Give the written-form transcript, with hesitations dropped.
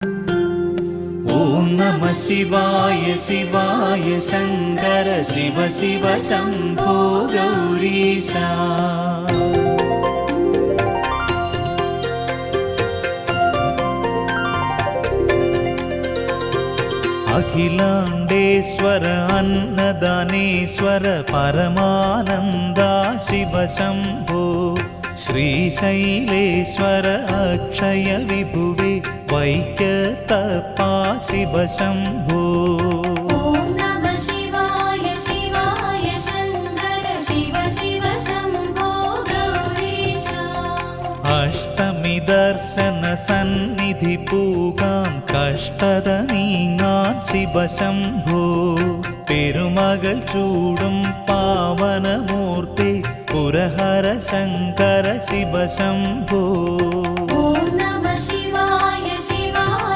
ഓം നമ ശിവായ ശിവായ ശങ്കര ശിവ ശിവ ശംഭോ ഗൗരീശ. അഖിലാണ്ടേശ്വര അന്നദാനേശ്വര പരമാനന്ദ ശിവ ശംഭോ. ശ്രീശൈലേശ്വര അക്ഷയ വിഭുവേ വൈക്കത്തപ്പാ ശിവ ശംഭോ. അഷ്ടമി ദർശന സന്നിധി പൂകാൻ കഷ്ടത നീങ്ങാൻ ശിവ ശംഭോ. പെരുമകൾ ചൂടും പാവനമൂർത്തി പുരഹര ശങ്കര ശിവ ശംഭോ.